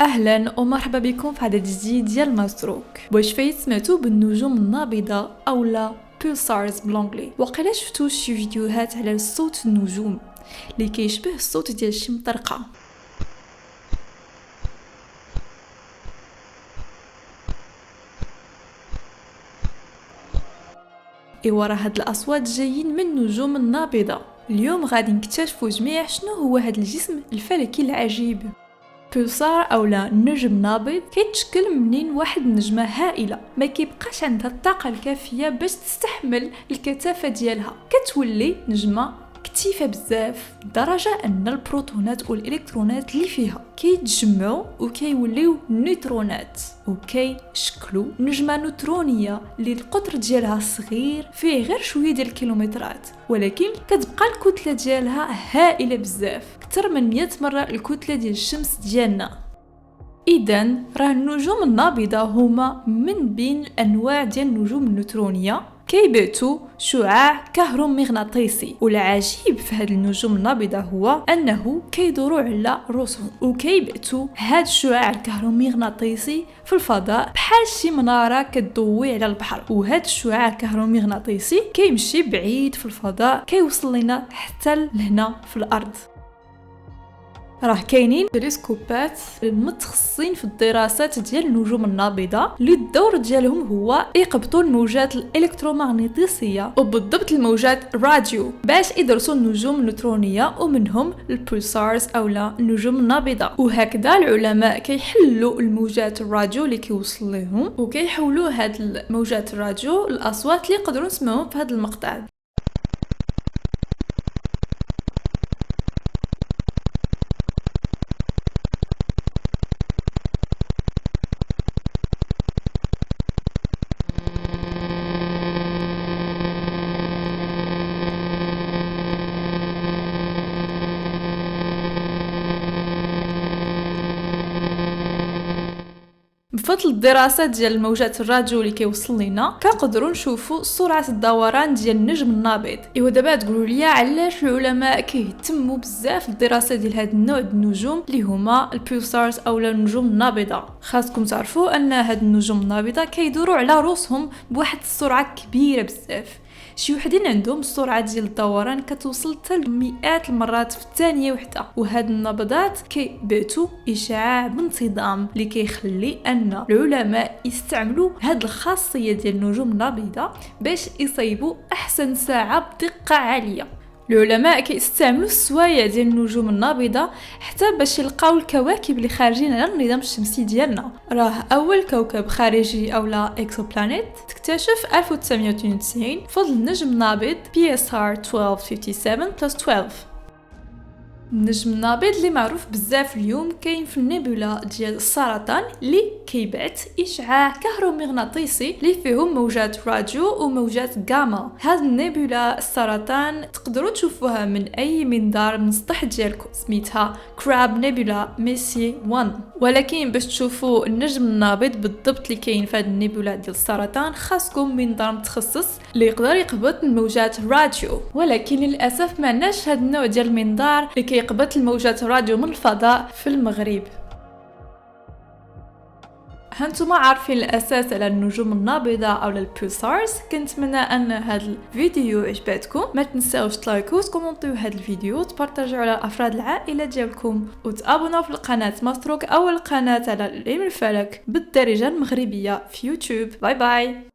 اهلا ومرحبا بكم في عدد جديد ديال ماستروك. واش فايت سمعتو بالنجوم النابضه اولا بولسارز بلونغلي؟ وقيلا شفتو شي فيديوهات على صوت النجوم اللي كيشبه الصوت ديال شي مطرقه. ايوا راه هاد الاصوات جايين من النجوم النابضه. اليوم غادي نكتشفوا جميع شنو هو هاد الجسم الفلكي العجيب. بولسار اولا نجم نابض كيتشكل منين واحد النجمه هائله ما كيبقاش عندها الطاقه الكافيه باش تستحمل الكثافه ديالها، كتولي نجمه كثيفه بزاف لدرجه ان البروتونات والالكترونات اللي فيها كيتجمعوا وكيوليو نيوترونات وكيشكلوا نجمه نيوترونيه اللي القطر ديالها صغير، فيه غير شويه ديال الكيلومترات، ولكن كتبقى الكتله ديالها هائله بزاف، اكثر من 100 مره الكتله ديال الشمس ديالنا. اذا راه النجوم النابضه هما من بين الانواع ديال النجوم النيوترونيه كيبعثوا شعاع كهرومغناطيسي، والعجيب في هاد النجوم النابضه هو انه كيدوروا على رؤوسهم وكيبعثوا هاد الشعاع الكهرومغناطيسي في الفضاء بحال شي مناره كتضوي على البحر، وهاد الشعاع الكهرومغناطيسي كيمشي بعيد في الفضاء كيوصل لنا حتى لهنا في الارض. راه كاينين تلسكوبات المتخصصين في الدراسات ديال النجوم النابضه اللي الدور ديالهم هو يقبطوا الموجات الالكترومغناطيسيه وبالضبط الموجات راديو باش يدرسوا النجوم النيوترونيه ومنهم البولسارز اولا النجوم النابضه. وهكذا العلماء كيحلوا الموجات الراديو اللي كيوصل لهم وكيحولوا هاد الموجات الراديو الاصوات اللي يقدروا نسمعوهم في هذا المقطع. بفضل الدراسات ديال الموجات الراديو اللي كيوصل لنا كنقدروا نشوفوا سرعه الدوران ديال النجم النابض. ايوا دابا تقولوا لي علاش العلماء كيهتموا بزاف بالدراسه ديال هذا النوع د النجوم اللي هما البولسارز اولا النجوم النابضه؟ خاصكم تعرفوا ان هاد النجوم النابضه كيدوروا على رؤوسهم بواحد السرعه كبيره بزاف. شي وحدين عندهم السرعه ديال الدوران كتوصل حتى لمئات المرات في الثانيه وحده، وهاد النبضات كيبعثوا اشعاع بانتظام اللي كيخلي ان العلماء يستعملوا هاد الخاصيه ديال النجوم النابضه باش يصيبوا احسن ساعه بدقه عاليه. العلماء كيستعملوا السوايع ديال النجوم النابضه حتى باش يلقاو الكواكب اللي خارجين على النظام الشمسي ديالنا. راه اول كوكب خارجي اولا اكسوبلانيت تكتشف 1992 بفضل نجم نابض PSR 1257+12. النجم النابض اللي معروف بزاف اليوم كاين في النيبولا ديال السرطان اللي كيبعث اشعاع كهرومغناطيسي اللي فيهم موجات راديو وموجات غاما. هاد النيبولا السرطان تقدروا تشوفوها من اي منظار من السطح ديالكم، سميتها كراب نيبولا ميسي 1. ولكن باش تشوفوا النجم النابض بالضبط اللي كاين في هاد النيبولا ديال السرطان خاصكم منظار متخصص اللي يقدر يقبط الموجات راديو، ولكن للاسف ما عندناش هاد النوع ديال المنظار اللي كيقبط الموجات الراديو من الفضاء في المغرب. هانتوما عارفين الاساس على النجوم النابضه او البولسارز. كنتمنى ان هذا الفيديو عجبتكم، ما تنساوش تلايكوا وتكومونتيو هذا الفيديو وتبارطاجيو على افراد العائله ديالكم وتابوناو في القناه ماستروك او القناه على العلم الفلك بالدارجه المغربيه في يوتيوب. باي باي.